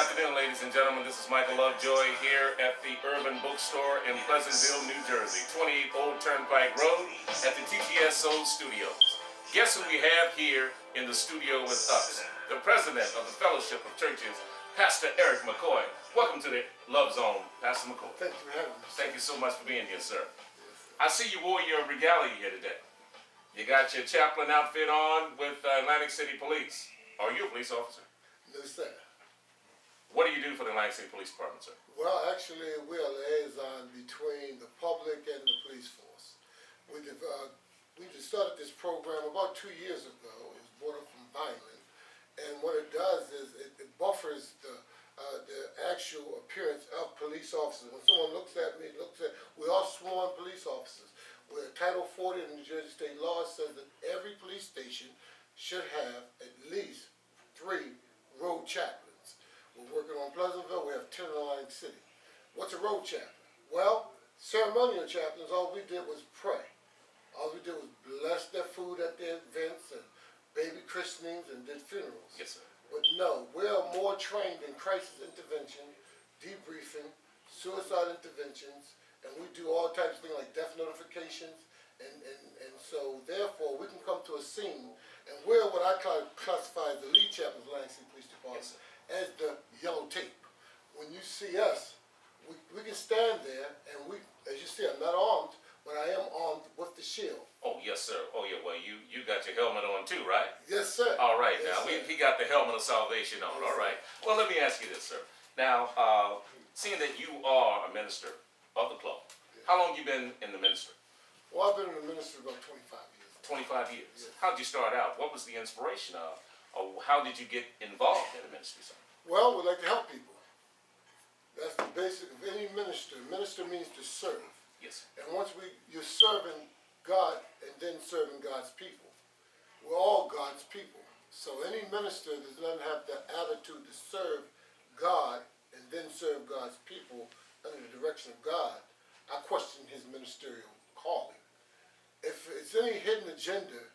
afternoon, ladies and gentlemen. This is Michael LoveJoi here at the Urban Bookstore in Pleasantville, New Jersey, 28 Old Turnpike Road at the TTSO Studios. Guess who we have here in the studio with us? The president of the Fellowship of Churches, Pastor McCoy. Welcome to the LoveZone, Pastor McCoy. Thank you for having me. Thank you so much for being here, sir. I see you wore your regalia here today. You got your chaplain outfit on with Atlantic City Police. Are you a police officer? No, sir. What do you do for the Atlantic City Police Department, sir? Well, actually, we're a liaison between the public and the police force. We just started this program about 2 years ago. It was brought up from Vineland. And what it does is it buffers the actual appearance of police officers. When someone looks at me, we're all sworn police officers. Where Title 40 of the New Jersey State law says that every police station should have at least 3 road chaplains. We're working on Pleasantville. We have 10 in Atlantic City. What's a road chaplain? Well, ceremonial chaplains, all we did was pray. All we did was bless their food at their events and baby christenings and did funerals. Yes, sir. But no, we're more trained in crisis intervention, debriefing, suicide interventions, and we do all types of things like death notifications. And so, therefore, we can come to a scene, and we're what I classify as the lead chaplain of the Atlantic City Police Department. Yes, sir. As the yellow tape. When you see us, we can stand there, and we, as you see, I'm not armed, but I am armed with the shield. Oh, yes, sir. Oh, yeah, well, you got your helmet on too, right? Yes, sir. All right, Yes, now, sir. he got the helmet of salvation on, Yes, all right. sir. Well, let me ask you this, sir. Now, seeing that you are a minister of the club, how long you been in the ministry? Well, I've been in the ministry about 25 years. 25 years. Yes. How did you start out? What was the inspiration of, or how did you get involved in the ministry, sir? Well, we like to help people. That's the basic of any minister. Minister means to serve. Yes, sir. And once you're serving God and then serving God's people. We're all God's people. So any minister that doesn't have the attitude to serve God and then serve God's people under the direction of God, I question his ministerial calling. If it's any hidden agenda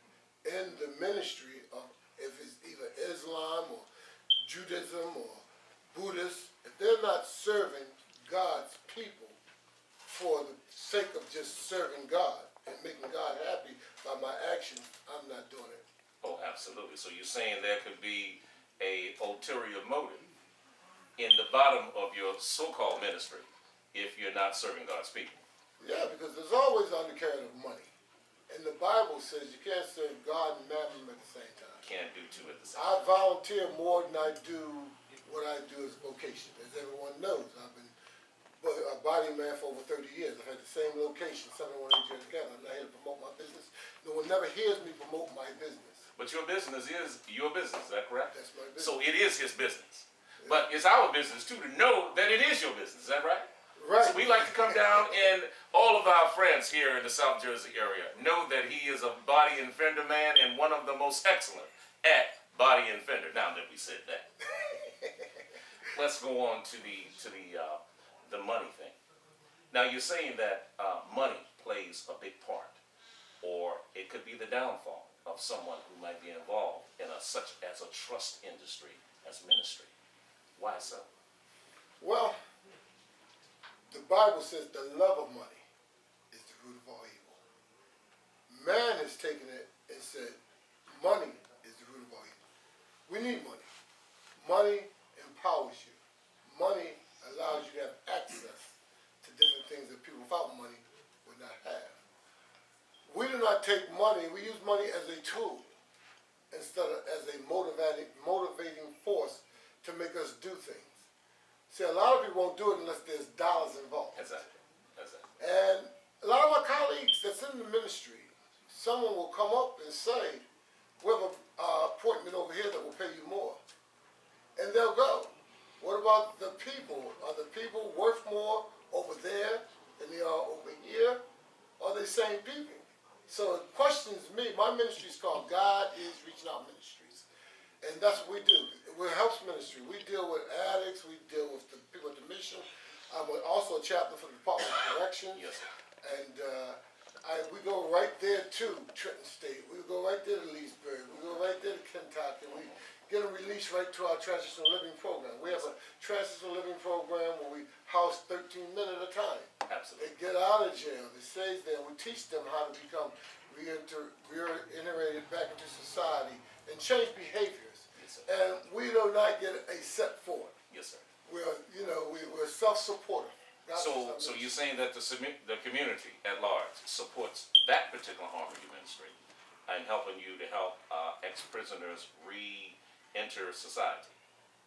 in the ministry of, if it's either Islam or Judaism or Buddhists, if they're not serving God's people for the sake of just serving God and making God happy by my actions, I'm not doing it. Oh, absolutely. So you're saying there could be a ulterior motive in the bottom of your so-called ministry if you're not serving God's people? Yeah, because there's always undercurrent of money. And the Bible says you can't serve God and mammon at the same time. Can't do two at the same I time. volunteer more than I do what I do as a vocation. As everyone knows, I've been a body man for over 30 years. I've had the same location, 718 Jersey County. I'm not here to promote my business. No one never hears me promote my business. But your business is your business, is that correct? That's my business. So it is his business. Yeah. But it's our business, too, to know that it is your business, is that right? Right. So we like to come down, and all of our friends here in the South Jersey area know that he is a body and fender man and one of the most excellent at body and fender. Now that we said that, let's go on to the money thing. Now you're saying that money plays a big part, or it could be the downfall of someone who might be involved in such as a trust industry as ministry. Why so? Well, the Bible says the love of money is the root of all evil. Man has taken it and said money is the root of all evil. We need money. Money empowers you. Money allows you to have access to different things that people without money would not have. We do not take money, we use money as a tool instead of as a motivating force to make us do things. See, a lot of people won't do it unless there's dollars involved. Exactly. And a lot of my colleagues that's in the ministry, someone will come up and say, we have an appointment over here that will pay you more. And they'll go. What about the people? Are the people worth more over there than they are over here? Are they the same people? So it questions me. My ministry is called God is Reaching Out Ministries. And that's what we do. We're a helps ministry. We deal with addicts. We deal with the people at the mission. I'm also a chaplain for the Department of Corrections. Yes, sir. And we go right there to Trenton State. We go right there to Leesburg. We go right there to Kentucky. We get them released right to our transitional living program. We have a transitional living program where we house 13 men at a time. Absolutely. They get out of jail, they stays there, we teach them how to become reintegrated back into society and change behaviors. Yes, sir. And we do not get a set for it. Yes, sir. We're self-supportive. So you're saying that the community at large supports that particular arm of your ministry and helping you to help ex-prisoners re-enter society,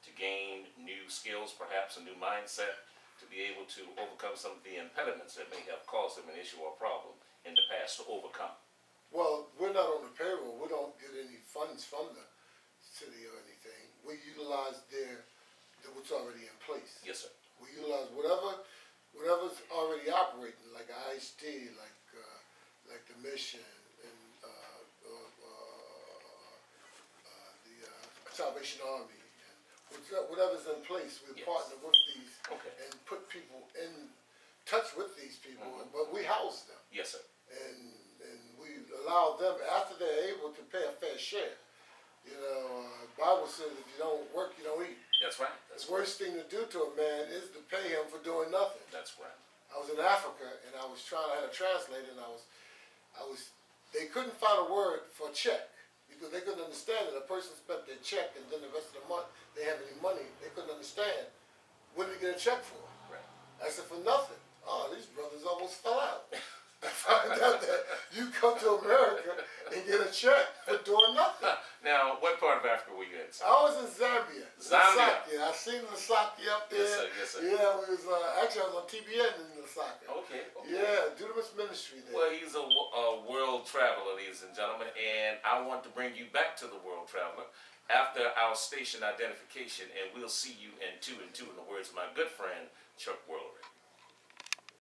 to gain new skills, perhaps a new mindset, to be able to overcome some of the impediments that may have caused them an issue or problem in the past to overcome. Well, we're not on the payroll. We don't get any funds from the city or anything. We utilize what's already in place. Yes, sir. We utilize whatever's already operating, like ISD, like the mission and the Salvation Army, and whatever's in place. We Yes. partner with these and put people in touch with these people, but we house them. Yes, sir. And we allow them, after they're able to pay a fair share. Bible says if you don't work, you don't eat. That's right. The worst thing to do to a man is to pay him for doing nothing. That's right. I was in Africa and I had a translator, and they couldn't find a word for check because they couldn't understand it. A person spent their check and then the rest of the month they have any money. They couldn't understand. What did he get a check for? Right. I said, for nothing. Oh, these brothers almost fell out. I found out that you come to America and get a check for doing nothing. Now, what part of Africa were you in? I was in Zambia. Zambia. Lusaka. I seen Lusaka up there. Yes, sir. Yes, sir. Yeah, we was actually I was on TBN in Lusaka. Okay. Yeah, Dunamis Ministry there. Well, he's a world traveler, ladies and gentlemen, and I want to bring you back to the world traveler after our station identification, and we'll see you in 2 and 2, in the words of my good friend Chuck World.